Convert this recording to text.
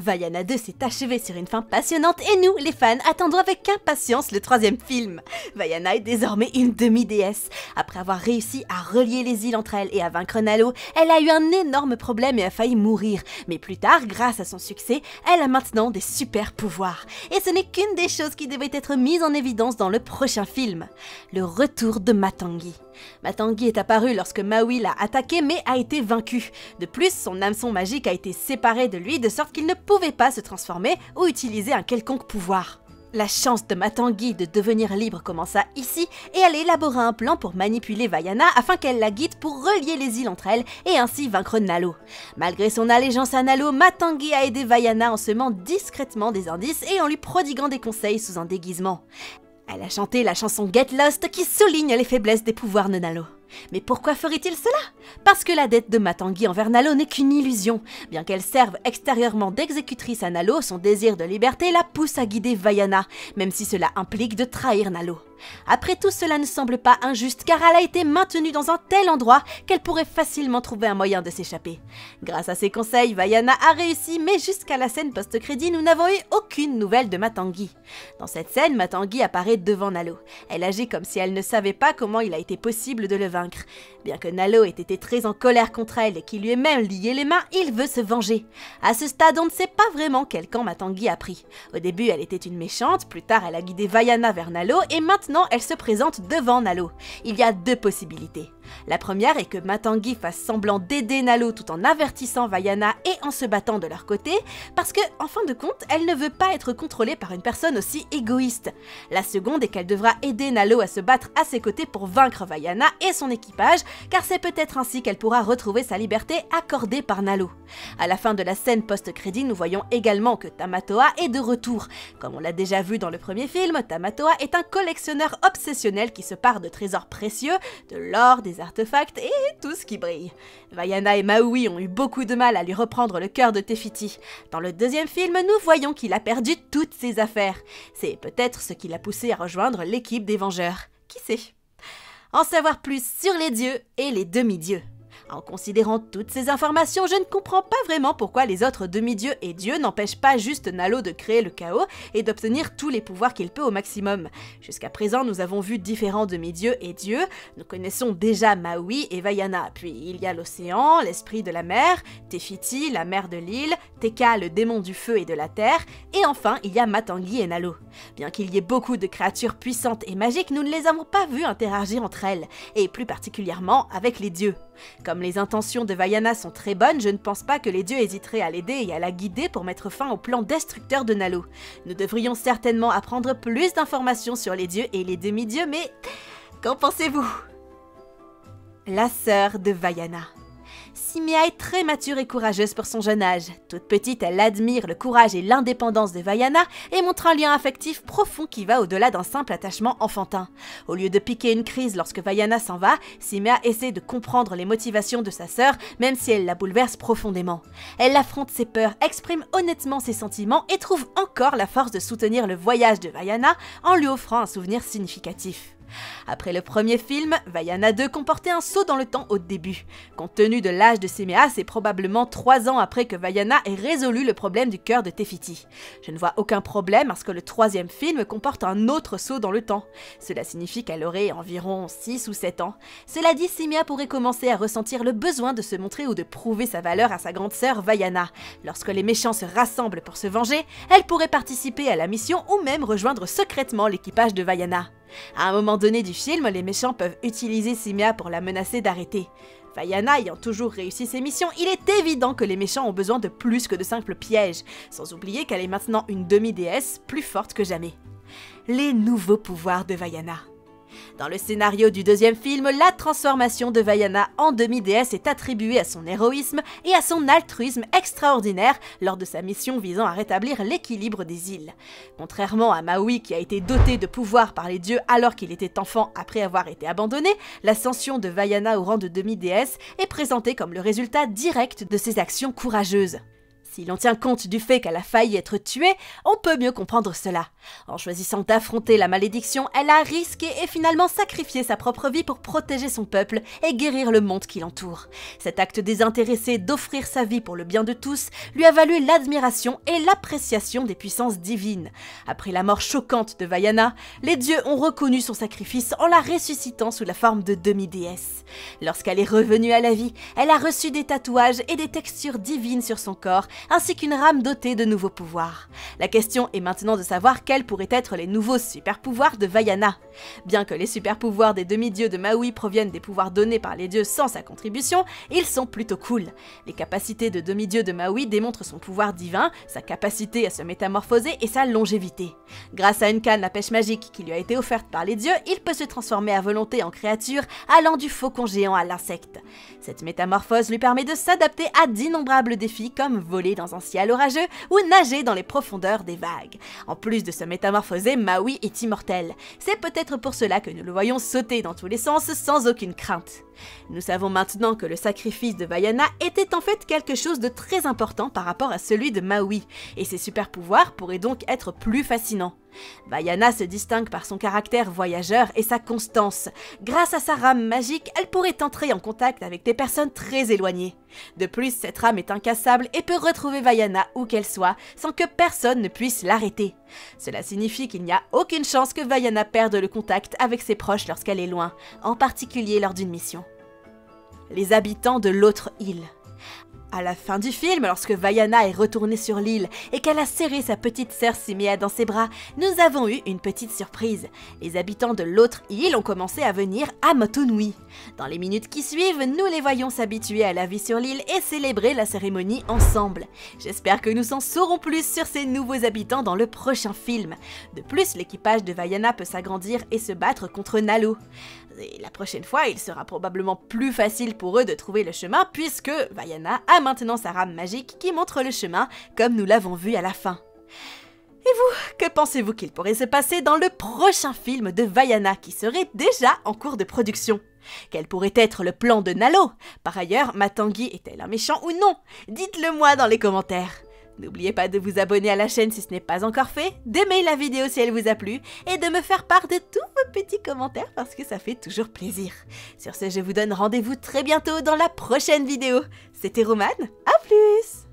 Vaiana 2 s'est achevé sur une fin passionnante et nous, les fans, attendons avec impatience le troisième film. Vaiana est désormais une demi-déesse. Après avoir réussi à relier les îles entre elles et à vaincre Nalo, elle a eu un énorme problème et a failli mourir. Mais plus tard, grâce à son succès, elle a maintenant des super pouvoirs. Et ce n'est qu'une des choses qui devait être mise en évidence dans le prochain film. Le retour de Matangi. Matangi est apparu lorsque Maui l'a attaqué mais a été vaincu. De plus, son hameçon magique a été séparé de lui de sorte qu'il ne pouvait pas se transformer ou utiliser un quelconque pouvoir. La chance de Matangi de devenir libre commença ici et elle élabora un plan pour manipuler Vaiana afin qu'elle la guide pour relier les îles entre elles et ainsi vaincre Nalo. Malgré son allégeance à Nalo, Matangi a aidé Vaiana en semant discrètement des indices et en lui prodiguant des conseils sous un déguisement. Elle a chanté la chanson Get Lost qui souligne les faiblesses des pouvoirs de Nalo. Mais pourquoi ferait-il cela? Parce que la dette de Matangi envers Nalo n'est qu'une illusion. Bien qu'elle serve extérieurement d'exécutrice à Nalo, son désir de liberté la pousse à guider Vaiana, même si cela implique de trahir Nalo. Après tout, cela ne semble pas injuste car elle a été maintenue dans un tel endroit qu'elle pourrait facilement trouver un moyen de s'échapper. Grâce à ses conseils, Vaiana a réussi, mais jusqu'à la scène post-crédit, nous n'avons eu aucune nouvelle de Matangi. Dans cette scène, Matangi apparaît devant Nalo. Elle agit comme si elle ne savait pas comment il a été possible de le vaincre. Bien que Nalo ait été très en colère contre elle et qu'il lui ait même lié les mains, il veut se venger. À ce stade, on ne sait pas vraiment quel camp Matangi a pris. Au début, elle était une méchante, plus tard elle a guidé Vaiana vers Nalo et maintenant elle se présente devant Nalo. Il y a deux possibilités. La première est que Matangi fasse semblant d'aider Nalo tout en avertissant Vaiana et en se battant de leur côté, parce que, en fin de compte, elle ne veut pas être contrôlée par une personne aussi égoïste. La seconde est qu'elle devra aider Nalo à se battre à ses côtés pour vaincre Vaiana et son équipage, car c'est peut-être ainsi qu'elle pourra retrouver sa liberté accordée par Nalo. À la fin de la scène post-crédit, nous voyons également que Tamatoa est de retour. Comme on l'a déjà vu dans le premier film, Tamatoa est un collectionneur obsessionnel qui se pare de trésors précieux, de l'or, des artefacts et tout ce qui brille. Vaiana et Maui ont eu beaucoup de mal à lui reprendre le cœur de Te Fiti. Dans le deuxième film, nous voyons qu'il a perdu toutes ses affaires. C'est peut-être ce qui l'a poussé à rejoindre l'équipe des Vengeurs. Qui sait? En savoir plus sur les dieux et les demi-dieux. En considérant toutes ces informations, je ne comprends pas vraiment pourquoi les autres demi-dieux et dieux n'empêchent pas juste Nalo de créer le chaos et d'obtenir tous les pouvoirs qu'il peut au maximum. Jusqu'à présent, nous avons vu différents demi-dieux et dieux. Nous connaissons déjà Maui et Vaiana. Puis il y a l'océan, l'esprit de la mer, Te Fiti, la mère de l'île, Teka, le démon du feu et de la terre, et enfin il y a Matangi et Nalo. Bien qu'il y ait beaucoup de créatures puissantes et magiques, nous ne les avons pas vues interagir entre elles, et plus particulièrement avec les dieux. Comme les intentions de Vaiana sont très bonnes, je ne pense pas que les dieux hésiteraient à l'aider et à la guider pour mettre fin au plan destructeur de Nalo. Nous devrions certainement apprendre plus d'informations sur les dieux et les demi-dieux, mais qu'en pensez-vous? La sœur de Vaiana. Simea est très mature et courageuse pour son jeune âge. Toute petite, elle admire le courage et l'indépendance de Vaiana et montre un lien affectif profond qui va au-delà d'un simple attachement enfantin. Au lieu de piquer une crise lorsque Vaiana s'en va, Simea essaie de comprendre les motivations de sa sœur, même si elle la bouleverse profondément. Elle affronte ses peurs, exprime honnêtement ses sentiments et trouve encore la force de soutenir le voyage de Vaiana en lui offrant un souvenir significatif. Après le premier film, Vaiana 2 comportait un saut dans le temps au début. Compte tenu de l'âge de Simea, c'est probablement 3 ans après que Vaiana ait résolu le problème du cœur de Te Fiti. Je ne vois aucun problème à ce que le troisième film comporte un autre saut dans le temps. Cela signifie qu'elle aurait environ 6 ou 7 ans. Cela dit, Simea pourrait commencer à ressentir le besoin de se montrer ou de prouver sa valeur à sa grande sœur Vaiana. Lorsque les méchants se rassemblent pour se venger, elle pourrait participer à la mission ou même rejoindre secrètement l'équipage de Vaiana. À un moment donné du film, les méchants peuvent utiliser Simea pour la menacer d'arrêter. Vaiana ayant toujours réussi ses missions, il est évident que les méchants ont besoin de plus que de simples pièges, sans oublier qu'elle est maintenant une demi-déesse plus forte que jamais. Les nouveaux pouvoirs de Vaiana. Dans le scénario du deuxième film, la transformation de Vaiana en demi-déesse est attribuée à son héroïsme et à son altruisme extraordinaire lors de sa mission visant à rétablir l'équilibre des îles. Contrairement à Maui qui a été doté de pouvoirs par les dieux alors qu'il était enfant après avoir été abandonné, l'ascension de Vaiana au rang de demi-déesse est présentée comme le résultat direct de ses actions courageuses. Si l'on tient compte du fait qu'elle a failli être tuée, on peut mieux comprendre cela. En choisissant d'affronter la malédiction, elle a risqué et finalement sacrifié sa propre vie pour protéger son peuple et guérir le monde qui l'entoure. Cet acte désintéressé d'offrir sa vie pour le bien de tous lui a valu l'admiration et l'appréciation des puissances divines. Après la mort choquante de Vaiana, les dieux ont reconnu son sacrifice en la ressuscitant sous la forme de demi-déesse. Lorsqu'elle est revenue à la vie, elle a reçu des tatouages et des textures divines sur son corps, ainsi qu'une rame dotée de nouveaux pouvoirs. La question est maintenant de savoir quels pourraient être les nouveaux super-pouvoirs de Vaiana. Bien que les super-pouvoirs des demi-dieux de Maui proviennent des pouvoirs donnés par les dieux sans sa contribution, ils sont plutôt cool. Les capacités de demi-dieu de Maui démontrent son pouvoir divin, sa capacité à se métamorphoser et sa longévité. Grâce à une canne à pêche magique qui lui a été offerte par les dieux, il peut se transformer à volonté en créature, allant du faucon géant à l'insecte. Cette métamorphose lui permet de s'adapter à d'innombrables défis comme voler dans un ciel orageux ou nager dans les profondeurs des vagues. En plus de se métamorphoser, Maui est immortel. C'est peut-être pour cela que nous le voyons sauter dans tous les sens sans aucune crainte. Nous savons maintenant que le sacrifice de Vaiana était en fait quelque chose de très important par rapport à celui de Maui, et ses super pouvoirs pourraient donc être plus fascinants. Vaiana se distingue par son caractère voyageur et sa constance. Grâce à sa rame magique, elle pourrait entrer en contact avec des personnes très éloignées. De plus, cette rame est incassable et peut retrouver Vaiana où qu'elle soit, sans que personne ne puisse l'arrêter. Cela signifie qu'il n'y a aucune chance que Vaiana perde le contact avec ses proches lorsqu'elle est loin, en particulier lors d'une mission. Les habitants de l'autre île. À la fin du film, lorsque Vaiana est retournée sur l'île et qu'elle a serré sa petite sœur Simea dans ses bras, nous avons eu une petite surprise. Les habitants de l'autre île ont commencé à venir à Motunui. Dans les minutes qui suivent, nous les voyons s'habituer à la vie sur l'île et célébrer la cérémonie ensemble. J'espère que nous en saurons plus sur ces nouveaux habitants dans le prochain film. De plus, l'équipage de Vaiana peut s'agrandir et se battre contre Nalo. Et la prochaine fois, il sera probablement plus facile pour eux de trouver le chemin puisque Vaiana a maintenant sa rame magique qui montre le chemin comme nous l'avons vu à la fin. Et vous, que pensez-vous qu'il pourrait se passer dans le prochain film de Vaiana qui serait déjà en cours de production? Quel pourrait être le plan de Nalo? Par ailleurs, Matangi est-elle un méchant ou non? Dites-le moi dans les commentaires. N'oubliez pas de vous abonner à la chaîne si ce n'est pas encore fait, d'aimer la vidéo si elle vous a plu et de me faire part de tous vos petits commentaires parce que ça fait toujours plaisir. Sur ce, je vous donne rendez-vous très bientôt dans la prochaine vidéo. C'était Romane, à plus!